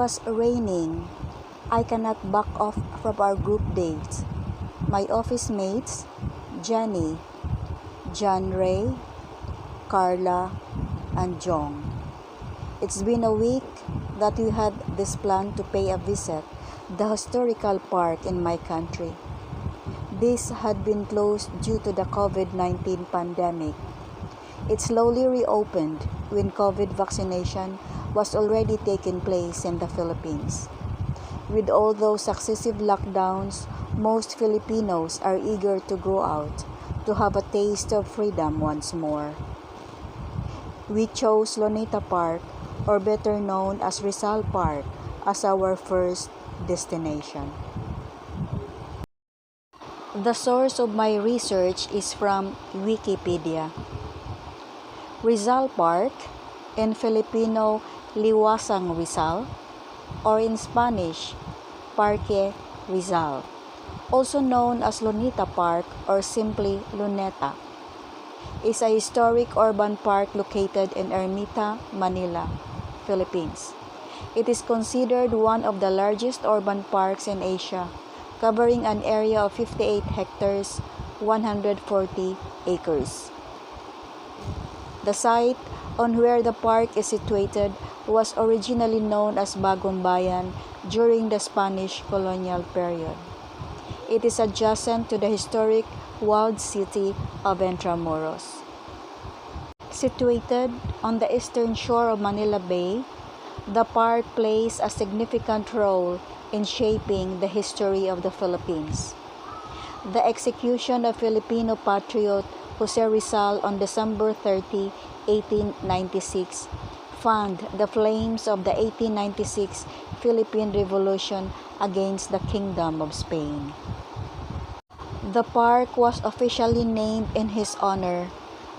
was raining. I cannot back off from our group dates. My office mates, Jenny, John Ray, Carla, and Jong. It's been a week that we had this plan to pay a visit the historical park in my country. This had been closed due to the COVID-19 pandemic. It slowly reopened when COVID vaccination was already taking place in the Philippines. With all those successive lockdowns, most Filipinos are eager to go out to have a taste of freedom once more. We chose Luneta Park, or better known as Rizal Park, as our first destination. The source of my research is from Wikipedia. Rizal Park, in Filipino Liwasang Rizal, or in Spanish, Parque Rizal, also known as Luneta Park or simply Luneta, is a historic urban park located in Ermita, Manila, Philippines. It is considered one of the largest urban parks in Asia, covering an area of 58 hectares, 140 acres. The site on where the park is situated was originally known as Bagong Bayan during the Spanish colonial period. It is adjacent to the historic walled city of Intramuros. Situated on the eastern shore of Manila Bay, the park plays a significant role in shaping the history of the Philippines. The execution of Filipino patriot Jose Rizal on December 30, 1896, fanned the flames of the 1896 Philippine Revolution against the Kingdom of Spain. The park was officially named in his honor,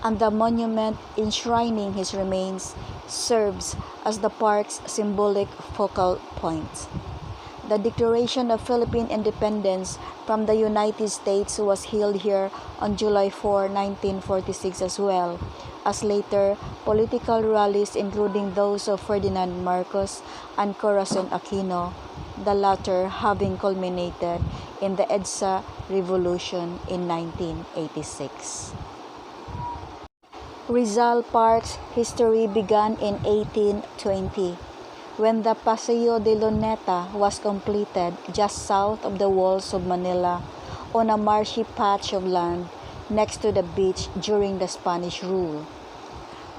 and the monument enshrining his remains serves as the park's symbolic focal point. The Declaration of Philippine Independence from the United States was held here on July 4, 1946 as well as later political rallies including those of Ferdinand Marcos and Corazon Aquino, the latter having culminated in the EDSA Revolution in 1986. Rizal Park's history began in 1820. When the Paseo de Luneta was completed just south of the walls of Manila on a marshy patch of land next to the beach during the Spanish rule.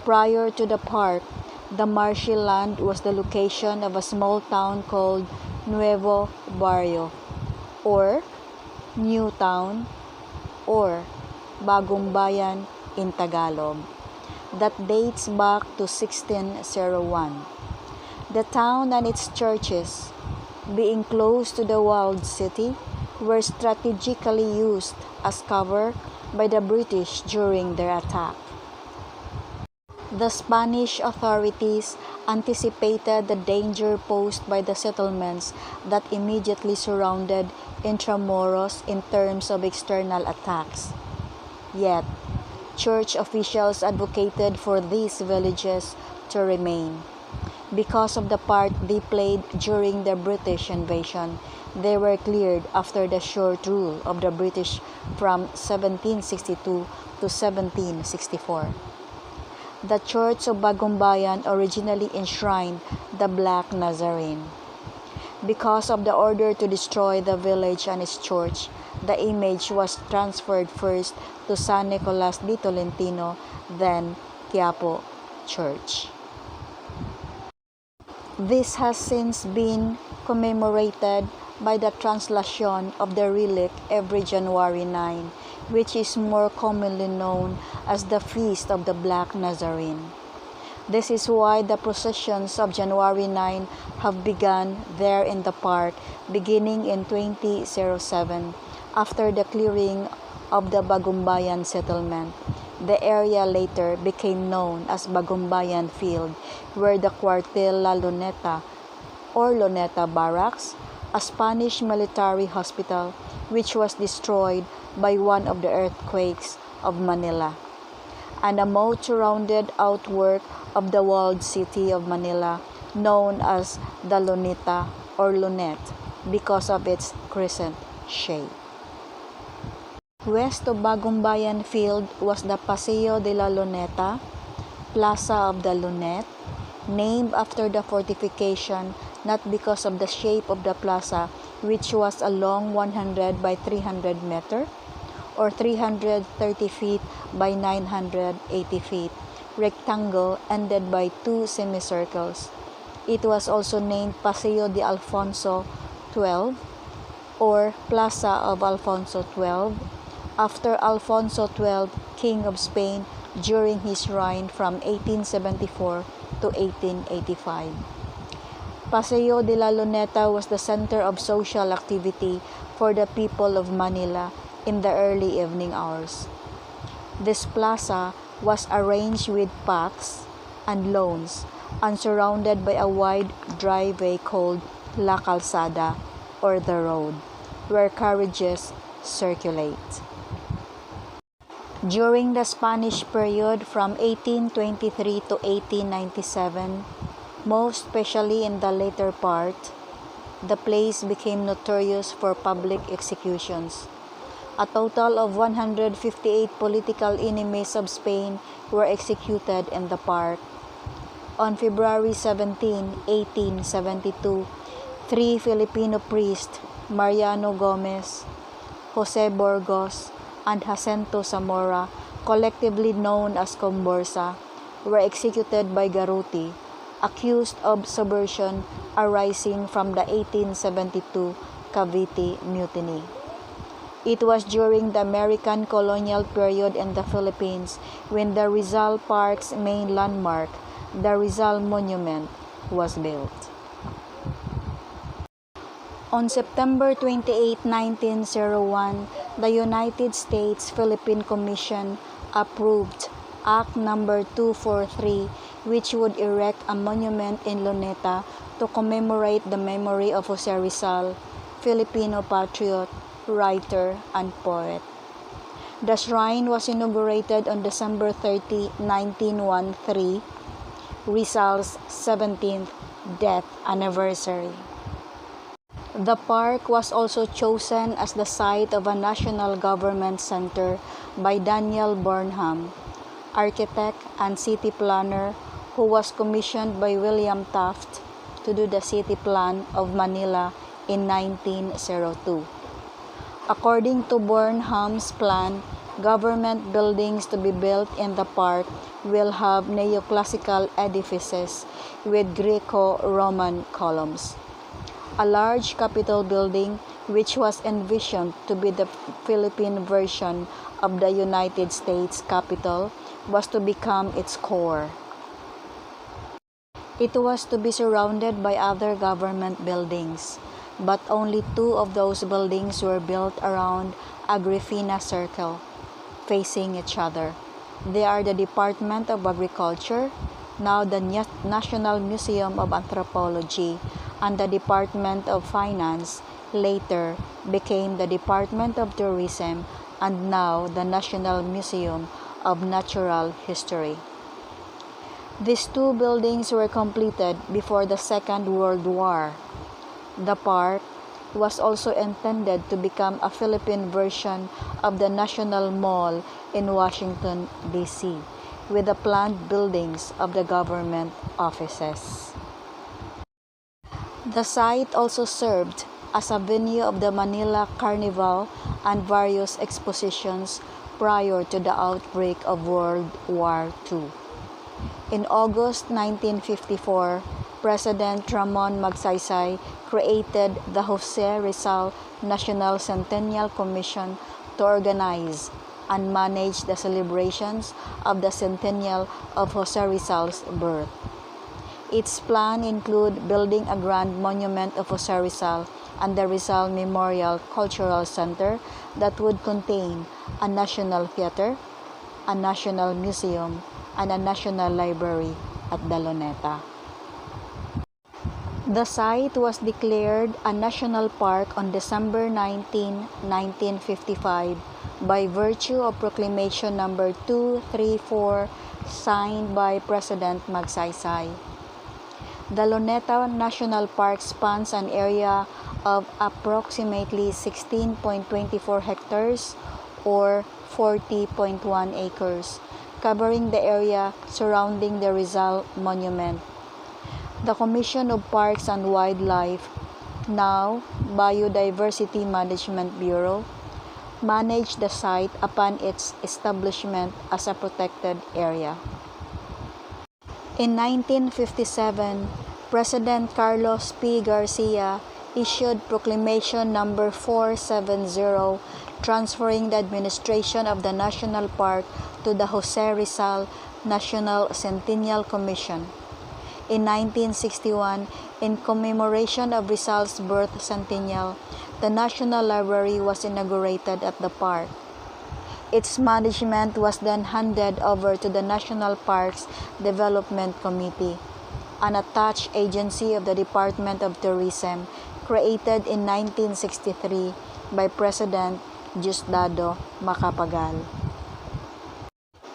Prior to the park, the marshy land was the location of a small town called Nuevo Barrio, or New Town, or Bagong Bayan in Tagalog, that dates back to 1601. The town and its churches, being close to the walled city, were strategically used as cover by the British during their attack. The Spanish authorities anticipated the danger posed by the settlements that immediately surrounded Intramuros in terms of external attacks. Yet, church officials advocated for these villages to remain. Because of the part they played during the British invasion, they were cleared after the short rule of the British from 1762 to 1764. The Church of Bagong Bayan originally enshrined the Black Nazarene. Because of the order to destroy the village and its church, the image was transferred first to San Nicolas de Tolentino, then Quiapo Church. This has since been commemorated by the translation of the relic every January 9, which is more commonly known as the Feast of the Black Nazarene. This is why the processions of January 9 have begun there in the park beginning in 2007 after the clearing of the Bagong Bayan settlement. The area later became known as Bagong Bayan Field, where the Cuartel La Luneta or Luneta Barracks, a Spanish military hospital which was destroyed by one of the earthquakes of Manila, and a moat-surrounded outwork of the walled city of Manila known as the Luneta or Lunet because of its crescent shape. West of Bagong Bayan Field was the Paseo de la Luneta, Plaza of the Lunet, named after the fortification, not because of the shape of the plaza, which was a long 100 by 300 meter or 330 feet by 980 feet rectangle ended by two semicircles. It was also named Paseo de Alfonso XII or Plaza of Alfonso XII after Alfonso XII, King of Spain, during his reign from 1874 to 1885. Paseo de la Luneta was the center of social activity for the people of Manila in the early evening hours. This plaza was arranged with paths and lawns and surrounded by a wide driveway called La Calzada or the road, where carriages circulate. During the Spanish period from 1823 to 1897, most especially in the later part, the place became notorious for public executions. A total of 158 political enemies of Spain were executed in the park. On February 17, 1872, three Filipino priests, Mariano Gomez, Jose Burgos, and Jacinto Zamora, collectively known as Comborsa, were executed by Garrote, accused of subversion arising from the 1872 Cavite Mutiny. It was during the American colonial period in the Philippines when the Rizal Park's main landmark, the Rizal Monument, was built. On September 28, 1901, the United States Philippine Commission approved Act No. 243, which would erect a monument in Luneta to commemorate the memory of Jose Rizal, Filipino patriot, writer, and poet. The shrine was inaugurated on December 30, 1913, Rizal's 17th death anniversary. The park was also chosen as the site of a national government center by Daniel Burnham, architect and city planner who was commissioned by William Taft to do the city plan of Manila in 1902. According to Burnham's plan, government buildings to be built in the park will have neoclassical edifices with Greco-Roman columns. A large Capitol building, which was envisioned to be the Philippine version of the United States Capitol, was to become its core. It was to be surrounded by other government buildings, but only two of those buildings were built around Agrifina Circle, facing each other. They are the Department of Agriculture, now the National Museum of Anthropology, and the Department of Finance, later became the Department of Tourism, and now the National Museum of Natural History. These two buildings were completed before the Second World War. The park was also intended to become a Philippine version of the National Mall in Washington, D.C., with the planned buildings of the government offices. The site also served as a venue of the Manila Carnival and various expositions prior to the outbreak of World War II. In August 1954, President Ramon Magsaysay created the Jose Rizal National Centennial Commission to organize and manage the celebrations of the centennial of Jose Rizal's birth. Its plan included building a grand monument of Jose Rizal and the Rizal Memorial Cultural Center that would contain a national theater, a national museum, and a national library at the Luneta. The site was declared a national park on December 19, 1955 by virtue of Proclamation No. 234 signed by President Magsaysay. The Luneta National Park spans an area of approximately 16.24 hectares or 40.1 acres, covering the area surrounding the Rizal Monument. The Commission of Parks and Wildlife, now Biodiversity Management Bureau, managed the site upon its establishment as a protected area. In 1957, President Carlos P. Garcia issued Proclamation No. 470 transferring the administration of the national park to the Jose Rizal National Centennial Commission. In 1961, in commemoration of Rizal's birth centennial, the National Library was inaugurated at the park. Its management was then handed over to the National Parks Development Committee, an attached agency of the Department of Tourism created in 1963 by President Diosdado Macapagal.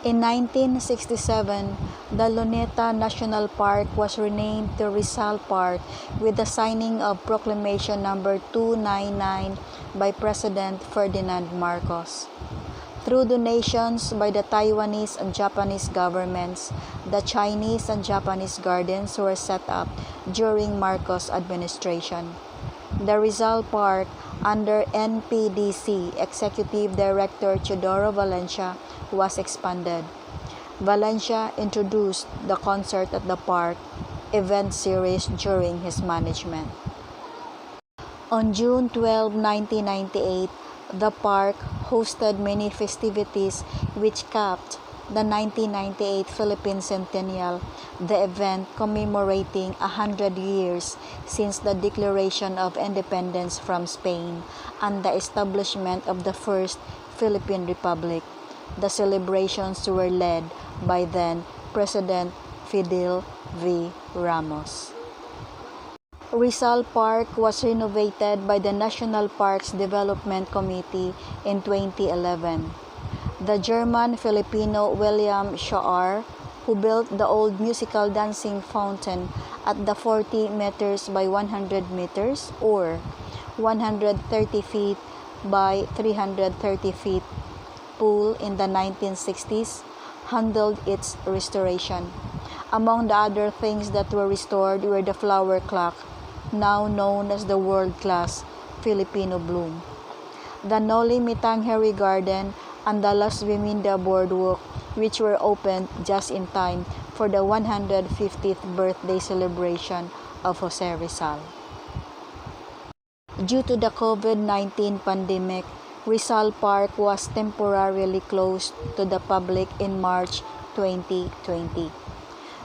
In 1967, the Luneta National Park was renamed to Rizal Park with the signing of Proclamation No. 299 by President Ferdinand Marcos. Through donations by the Taiwanese and Japanese governments, the Chinese and Japanese gardens were set up during Marcos' administration. The Rizal Park, under NPDC Executive Director Teodoro Valencia, was expanded. Valencia introduced the Concert at the Park event series during his management. On June 12, 1998, the park hosted many festivities which capped the 1998 Philippine Centennial, the event commemorating 100 years since the declaration of independence from Spain and the establishment of the first Philippine Republic. The celebrations were led by then President Fidel V. Ramos. Rizal Park was renovated by the National Parks Development Committee in 2011. The German-Filipino William Shaar, who built the old musical dancing fountain at the 40 meters by 100 meters or 130 feet by 330 feet pool in the 1960s, handled its restoration. Among the other things that were restored were the flower clock, now known as the world-class Filipino bloom, the Noli Me Tangere Garden, and the Las Biminda Boardwalk, which were opened just in time for the 150th birthday celebration of Jose Rizal. Due to the COVID-19 pandemic, Rizal Park was temporarily closed to the public in March 2020.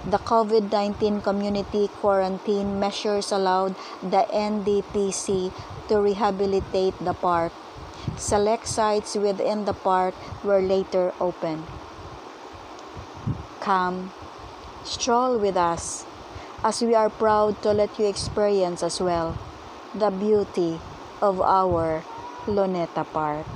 The COVID-19 community quarantine measures allowed the NDPC to rehabilitate the park. Select sites within the park were later opened. Come, stroll with us, as we are proud to let you experience as well the beauty of our Luneta Park.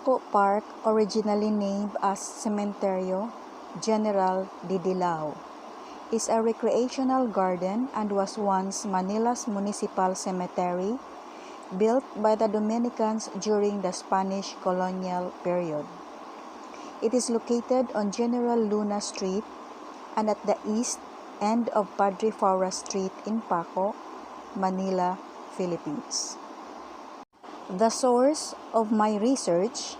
Paco Park, originally named as Cementerio General de Dilao, is a recreational garden and was once Manila's municipal cemetery, built by the Dominicans during the Spanish colonial period. It is located on General Luna Street and at the east end of Padre Faura Street in Paco, Manila, Philippines. The source of my research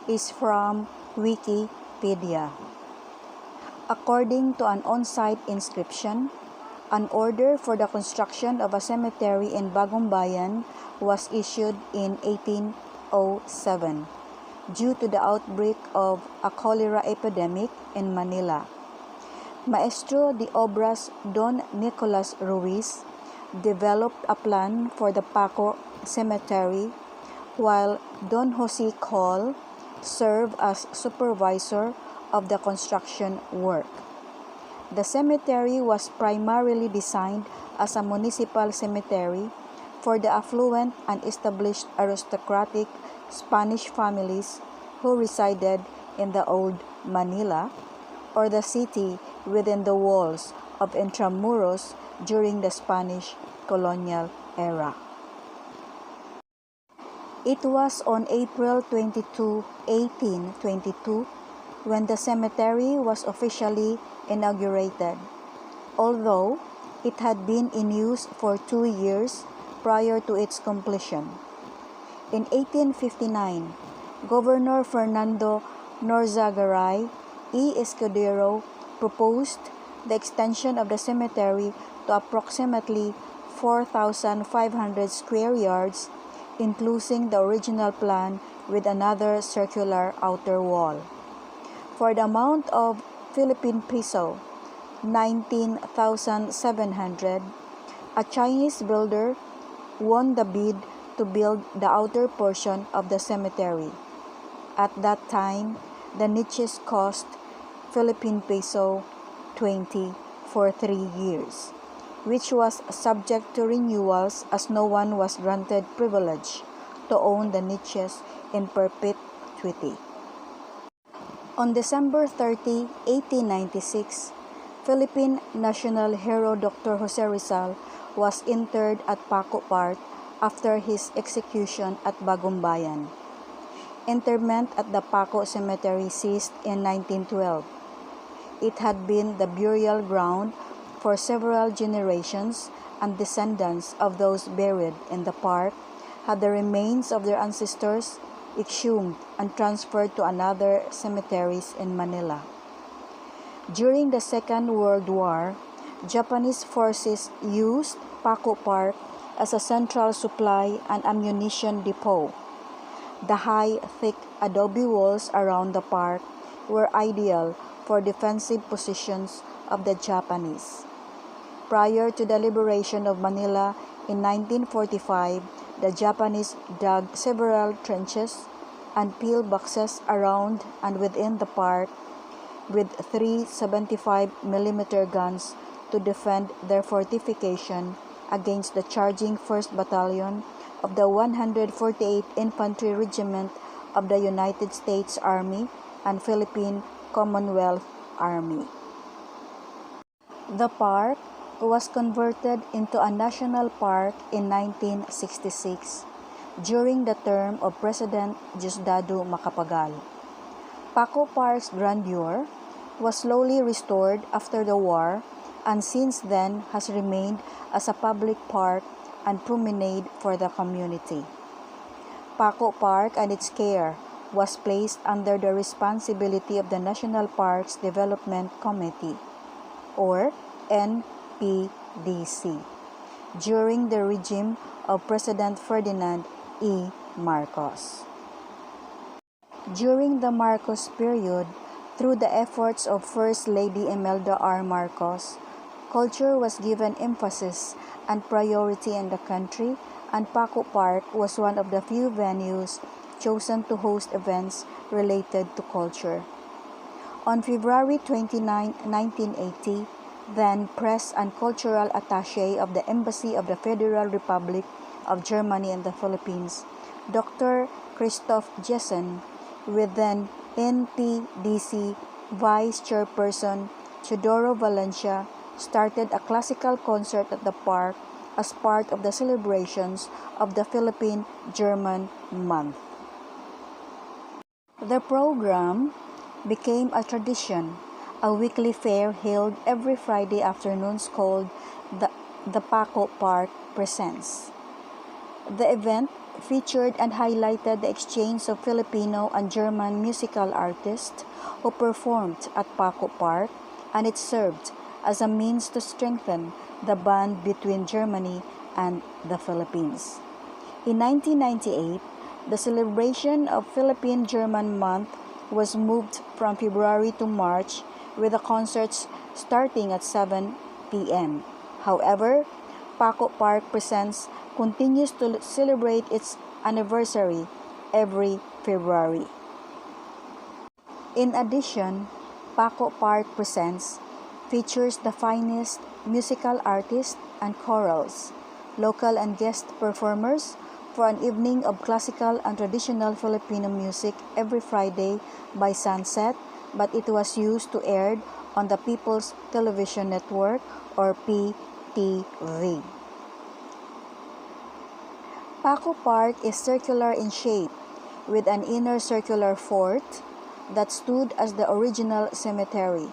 is from Wikipedia. According to an on-site inscription, an order for the construction of a cemetery in Bagong Bayan was issued in 1807 due to the outbreak of a cholera epidemic in Manila. Maestro de Obras Don Nicolas Ruiz developed a plan for the Paco Cemetery, while Don Jose Col served as supervisor of the construction work. The cemetery was primarily designed as a municipal cemetery for the affluent and established aristocratic Spanish families who resided in the old Manila, or the city within the walls of Intramuros during the Spanish colonial era. It was on April 22, 1822, when the cemetery was officially inaugurated, although it had been in use for 2 years prior to its completion. In 1859, Governor Fernando Norzagaray y Escudero proposed the extension of the cemetery to approximately 4,500 square yards, including the original plan with another circular outer wall. For the amount of Philippine peso 19,700, a Chinese builder won the bid to build the outer portion of the cemetery. At that time, the niches cost Philippine peso 20 for 3 years, which was subject to renewals as no one was granted privilege to own the niches in perpetuity. On December 30, 1896, Philippine national hero Dr. Jose Rizal was interred at Paco Park after his execution at Bagong Bayan. Interment at the Paco Cemetery ceased in 1912. It had been the burial ground for several generations, and descendants of those buried in the park had the remains of their ancestors exhumed and transferred to another cemeteries in Manila. During the Second World War, Japanese forces used Paco Park as a central supply and ammunition depot. The high, thick adobe walls around the park were ideal for defensive positions of the Japanese. Prior to the liberation of Manila in 1945, the Japanese dug several trenches and pillboxes around and within the park with 3 75mm guns to defend their fortification against the charging 1st Battalion of the 148th Infantry Regiment of the United States Army and Philippine Commonwealth Army. The park was converted into a national park in 1966 during the term of President Diosdado Macapagal. Paco Park's grandeur was slowly restored after the war and since then has remained as a public park and promenade for the community. Paco Park and its care was placed under the responsibility of the National Parks Development Committee, or NPDC, during the regime of President Ferdinand E. Marcos. During the Marcos period, through the efforts of First Lady Imelda R. Marcos, culture was given emphasis and priority in the country, and Paco Park was one of the few venues chosen to host events related to culture. On February 29, 1980, then Press and Cultural Attaché of the Embassy of the Federal Republic of Germany in the Philippines, Dr. Christoph Jessen, with then NPDC Vice Chairperson Teodoro Valencia started a classical concert at the park as part of the celebrations of the Philippine-German Month. The program became a tradition, a weekly fair held every Friday afternoons called the Paco Park Presents. The event featured and highlighted the exchange of Filipino and German musical artists who performed at Paco Park, and it served as a means to strengthen the bond between Germany and the Philippines. In 1998, the celebration of Philippine-German Month was moved from February to March with the concerts starting at 7 p.m. However, Paco Park Presents continues to celebrate its anniversary every February. In addition, Paco Park Presents features the finest musical artists and chorals, local and guest performers for an evening of classical and traditional Filipino music every Friday by sunset, but it was used to air on the People's Television Network or PTV. Paco Park is circular in shape, with an inner circular fort that stood as the original cemetery.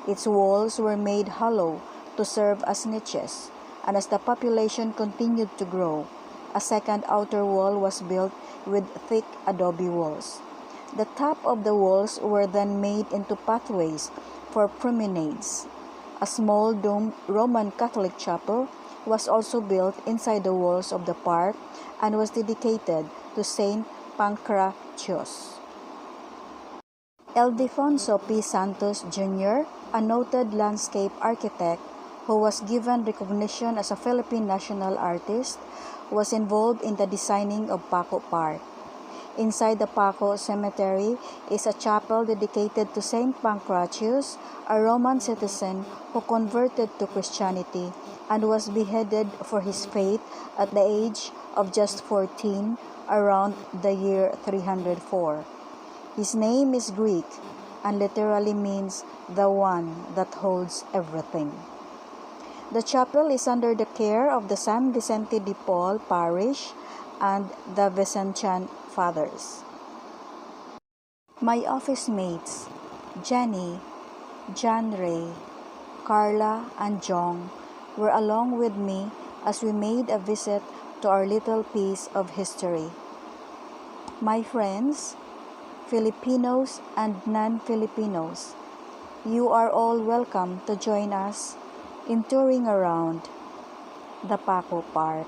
Its walls were made hollow to serve as niches, and as the population continued to grow, a second outer wall was built with thick adobe walls. The top of the walls were then made into pathways for promenades. A small domed Roman Catholic chapel was also built inside the walls of the park and was dedicated to Saint Pancratius. Ildefonso P. Santos Jr., a noted landscape architect who was given recognition as a Philippine national artist, was involved in the designing of Paco Park. Inside the Paco Cemetery is a chapel dedicated to Saint Pancratius, a Roman citizen who converted to Christianity and was beheaded for his faith at the age of just 14 around the year 304. His name is Greek and literally means the one that holds everything. The chapel is under the care of the San Vicente de Paul parish and the Vincentian Fathers. My office mates, Jenny, John Ray, Carla, and Jong, were along with me as we made a visit to our little piece of history. My friends, Filipinos and non-Filipinos, you are all welcome to join us in touring around the Paco Park.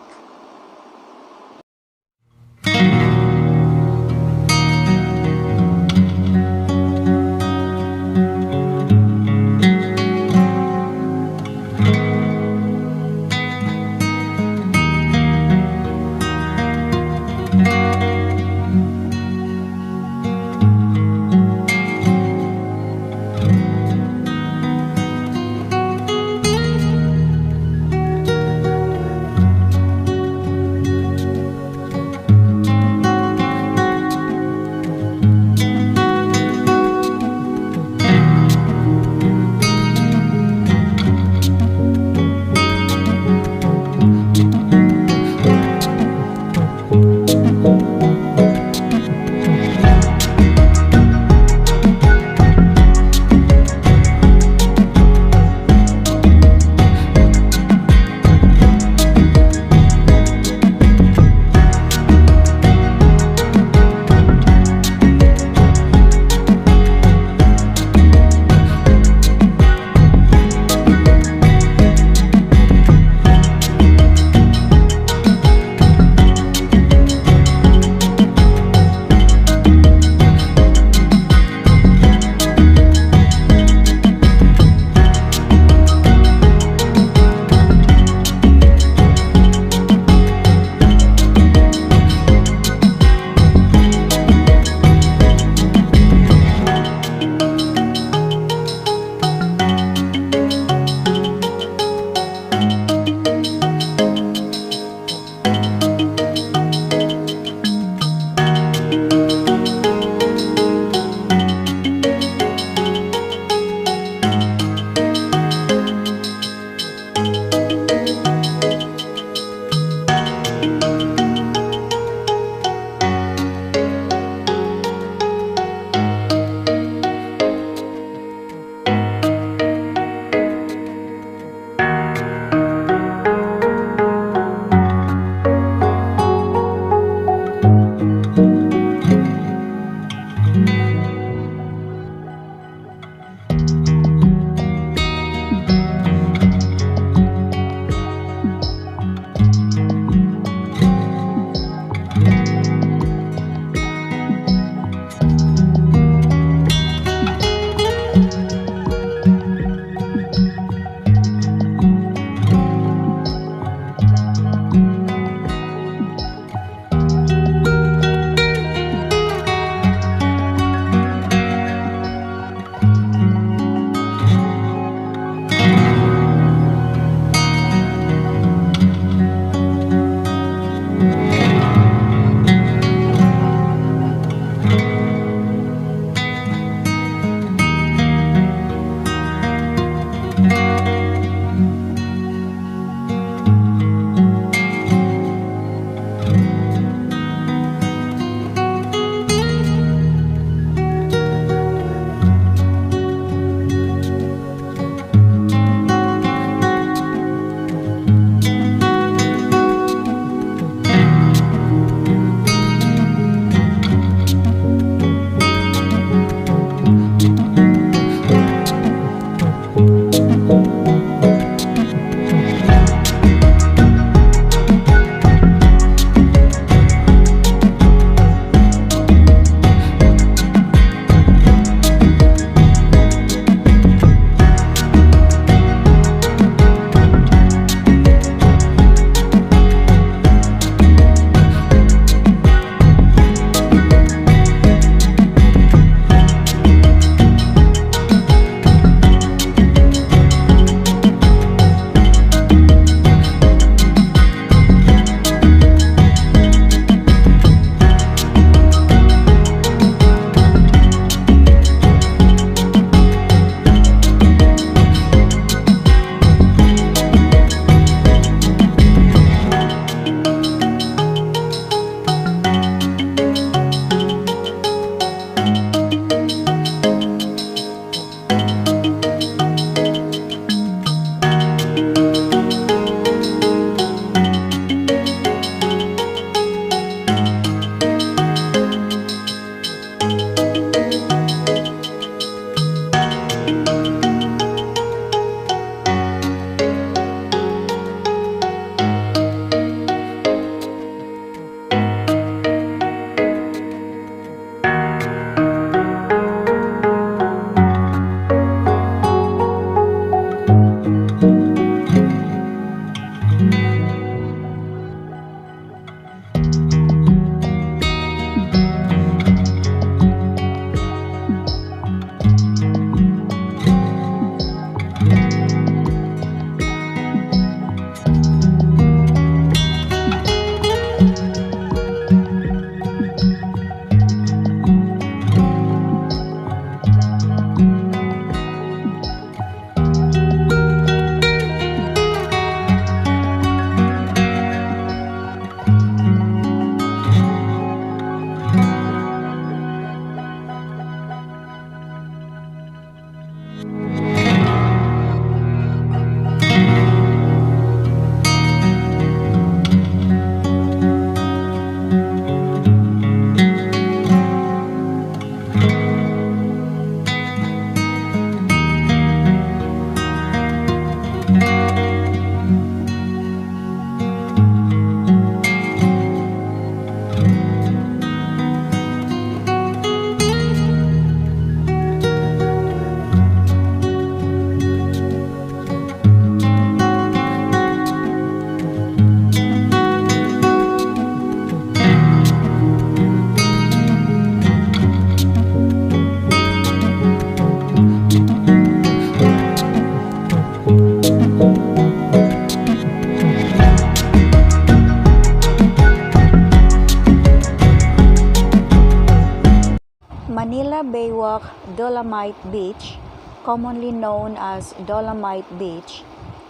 Baywalk Dolomite Beach, commonly known as Dolomite Beach,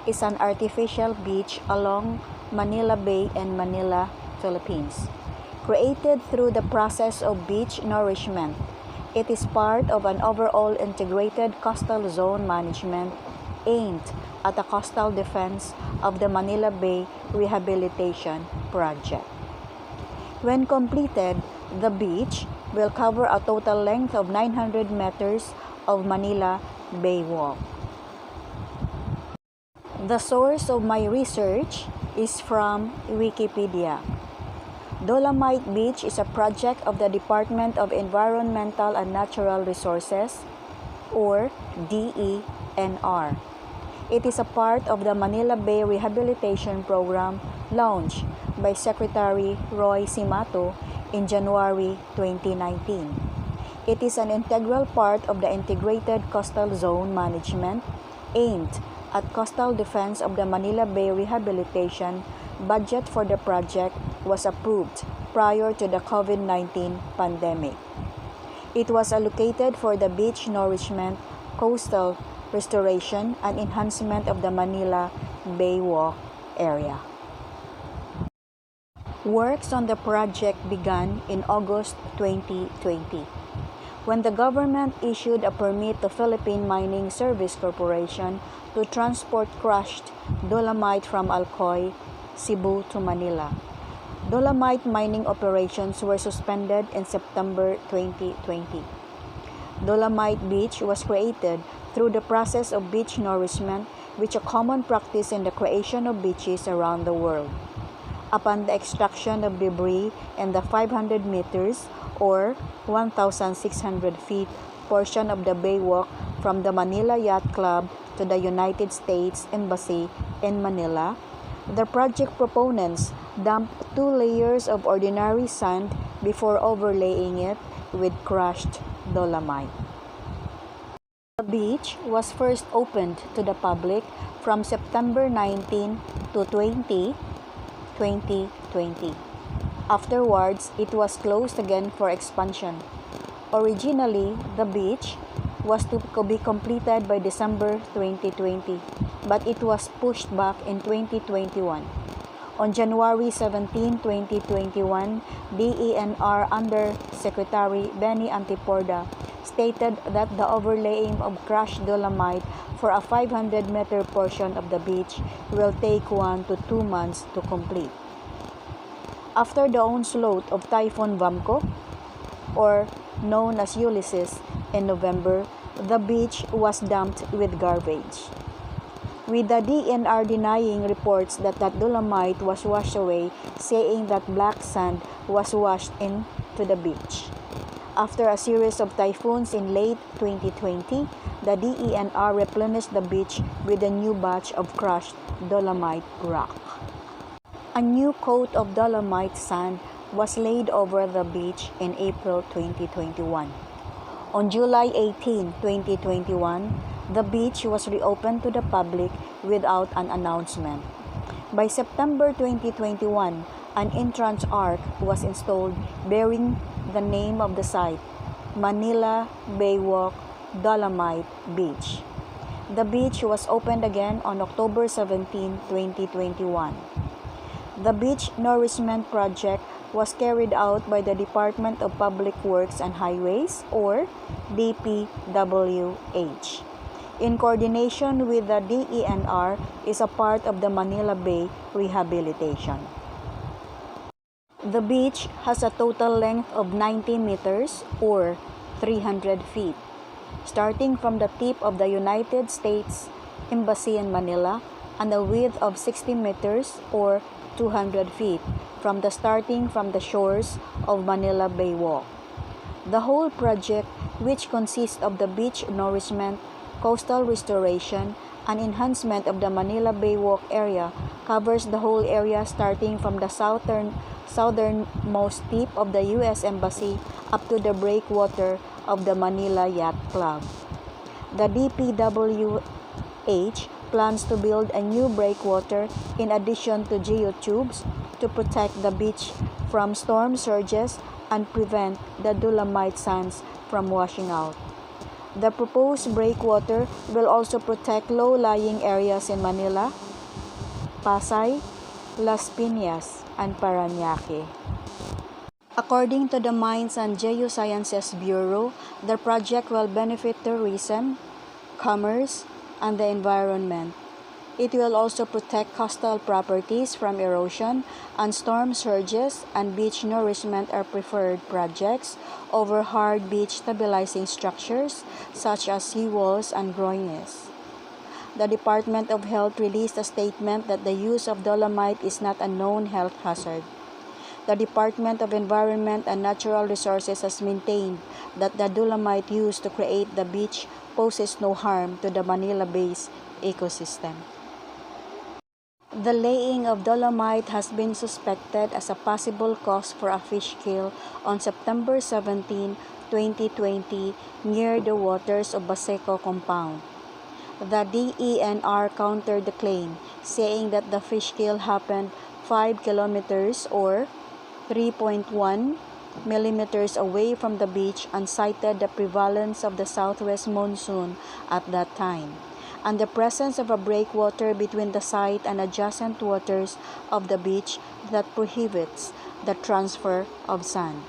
is an artificial beach along Manila Bay in Manila, Philippines. Created through the process of beach nourishment, it is part of an overall integrated coastal zone management aimed at the coastal defense of the Manila Bay Rehabilitation Project. When completed, the beach will cover a total length of 900 meters of Manila Bay Walk. The source of my research is from Wikipedia. Dolomite Beach is a project of the Department of Environmental and Natural Resources, or DENR. It is a part of the Manila Bay Rehabilitation Program launched by Secretary Roy Simato in January 2019. It is an integral part of the Integrated Coastal Zone Management aimed at coastal defense of the Manila Bay Rehabilitation. Budget for the project was approved prior to the COVID-19 pandemic. It was allocated for the beach nourishment, coastal restoration, and enhancement of the Manila Bay Walk area. Works on the project began in August 2020, when the government issued a permit to Philippine Mining Service Corporation to transport crushed dolomite from Alcoy, Cebu to Manila. Dolomite mining operations were suspended in September 2020. Dolomite Beach was created through the process of beach nourishment, which is a common practice in the creation of beaches around the world. Upon the extraction of debris in the 500 meters or 1,600 feet portion of the Baywalk from the Manila Yacht Club to the United States Embassy in Manila, the project proponents dumped 2 layers of ordinary sand before overlaying it with crushed dolomite. The beach was first opened to the public from September 19 to 2020. Afterwards, it was closed again for expansion. Originally, the beach was to be completed by December 2020, but it was pushed back in 2021. On January 17, 2021, DENR Under Secretary Benny Antiporda stated that the overlaying of crushed dolomite for a 500-meter portion of the beach will take 1 to 2 months to complete. After the onslaught of Typhoon Vamco, or known as Ulysses, in November, the beach was dumped with garbage, with the DNR denying reports that dolomite was washed away, saying that black sand was washed into the beach. After a series of typhoons in late 2020, the DENR replenished the beach with a new batch of crushed dolomite rock. A new coat of dolomite sand was laid over the beach in April 2021. On July 18, 2021, the beach was reopened to the public without an announcement. By September 2021, an entrance arch was installed bearing the name of the site, Manila Bay Walk, Dolomite Beach. The beach was opened again on October 17, 2021. The beach nourishment project was carried out by the Department of Public Works and Highways, or DPWH, in coordination with the DENR, is a part of the Manila Bay Rehabilitation. The beach has a total length of 90 meters or 300 feet, starting from the tip of the United States Embassy in Manila, and a width of 60 meters or 200 feet starting from the shores of Manila Bay Walk. The whole project, which consists of the beach nourishment, coastal restoration, and enhancement of the Manila Bay Walk area, covers the whole area starting from the southernmost tip of the U.S. Embassy up to the breakwater of the Manila Yacht Club. The DPWH plans to build a new breakwater in addition to geotubes to protect the beach from storm surges and prevent the dolomite sands from washing out. The proposed breakwater will also protect low-lying areas in Manila, Pasay, Las Piñas, and Parañaque. According to the Mines and Geosciences Bureau, the project will benefit tourism, commerce, and the environment. It will also protect coastal properties from erosion and storm surges, and beach nourishment are preferred projects over hard beach stabilizing structures such as seawalls and groynes. The Department of Health released a statement that the use of dolomite is not a known health hazard. The Department of Environment and Natural Resources has maintained that the dolomite used to create the beach poses no harm to the Manila Bay's ecosystem. The laying of dolomite has been suspected as a possible cause for a fish kill on September 17, 2020 near the waters of Baseco compound. The DENR countered the claim, saying that the fish kill happened 5 kilometers or 3.1 millimeters away from the beach and cited the prevalence of the southwest monsoon at that time and the presence of a breakwater between the site and adjacent waters of the beach that prohibits the transfer of sand.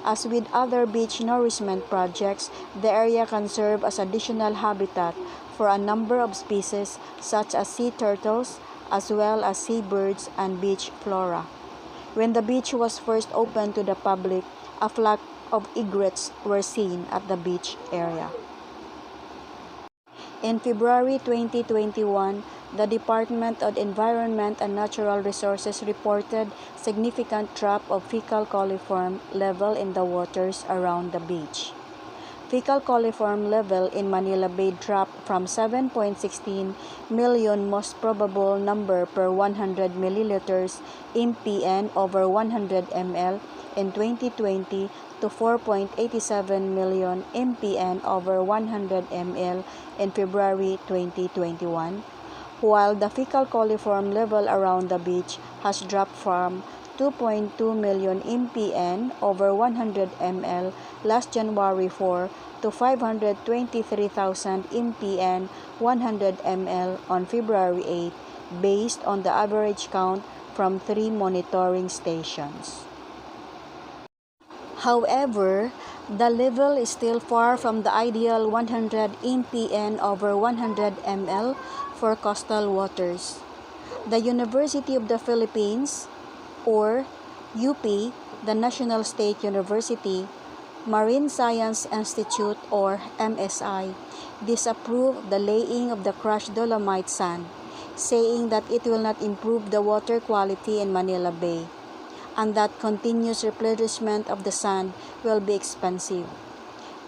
As with other beach nourishment projects, the area can serve as additional habitat for a number of species such as sea turtles as well as seabirds and beach flora. When the beach was first opened to the public, a flock of egrets were seen at the beach area. In February 2021, the Department of Environment and Natural Resources reported significant drop of fecal coliform level in the waters around the beach. Fecal coliform level in Manila Bay dropped from 7.16 million most probable number per 100 milliliters MPN over 100 ml in 2020 to 4.87 million MPN over 100 ml in February 2021, while the fecal coliform level around the beach has dropped from 2.2 million MPN over 100 ml last January 4 to 523,000 MPN 100 ml on February 8 based on the average count from 3 monitoring stations. However, the level is still far from the ideal 100 MPN over 100 ml for coastal waters. The University of the Philippines, or UP, the National State University, Marine Science Institute, or MSI, disapproved the laying of the crushed dolomite sand, saying that it will not improve the water quality in Manila Bay, and that continuous replenishment of the sand will be expensive.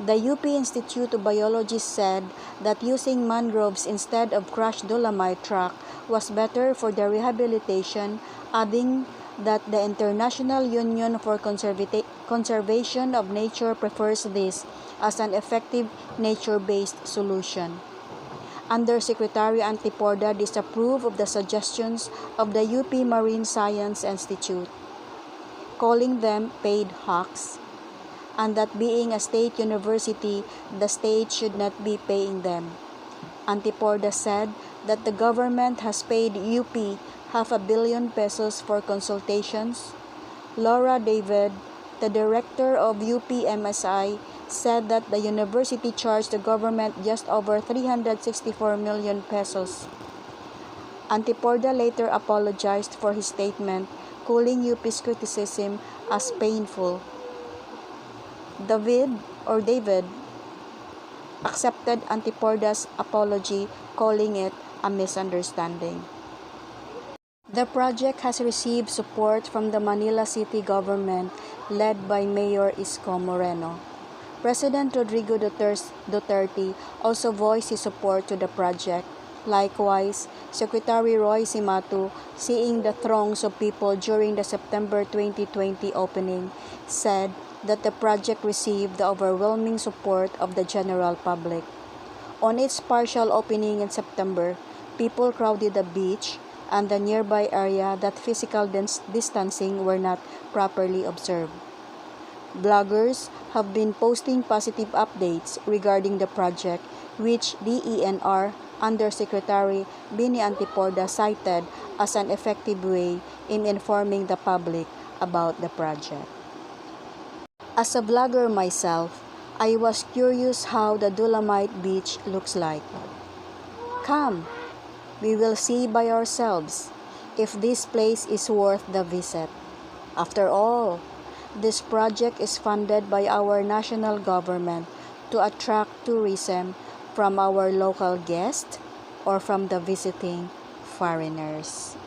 The UP Institute of Biology said that using mangroves instead of crushed dolomite rock was better for the rehabilitation, adding that the International Union for Conservation of Nature prefers this as an effective nature-based solution. Undersecretary Antiporda disapproved of the suggestions of the UP Marine Science Institute, calling them paid hawks, and that being a state university, the state should not be paying them. Antiporda said that the government has paid UP ₱500 million for consultations. Laura David, the director of UPMSI, said that the university charged the government just over 364 million pesos. Antiporda later apologized for his statement, calling UP's criticism as painful. David accepted Antiporda's apology, calling it a misunderstanding. The project has received support from the Manila City government led by Mayor Isko Moreno. President Rodrigo Duterte also voiced his support to the project. Likewise, Secretary Roy Cimatu, seeing the throngs of people during the September 2020 opening, said that the project received the overwhelming support of the general public. On its partial opening in September, people crowded the beach and the nearby area that physical distancing were not properly observed. Bloggers have been posting positive updates regarding the project, which DENR Undersecretary Bini Antiporda cited as an effective way in informing the public about the project. As a blogger myself, I was curious how the Dolomite Beach looks like. Come, we will see by ourselves if this place is worth the visit. After all, this project is funded by our national government to attract tourism from our local guests or from the visiting foreigners.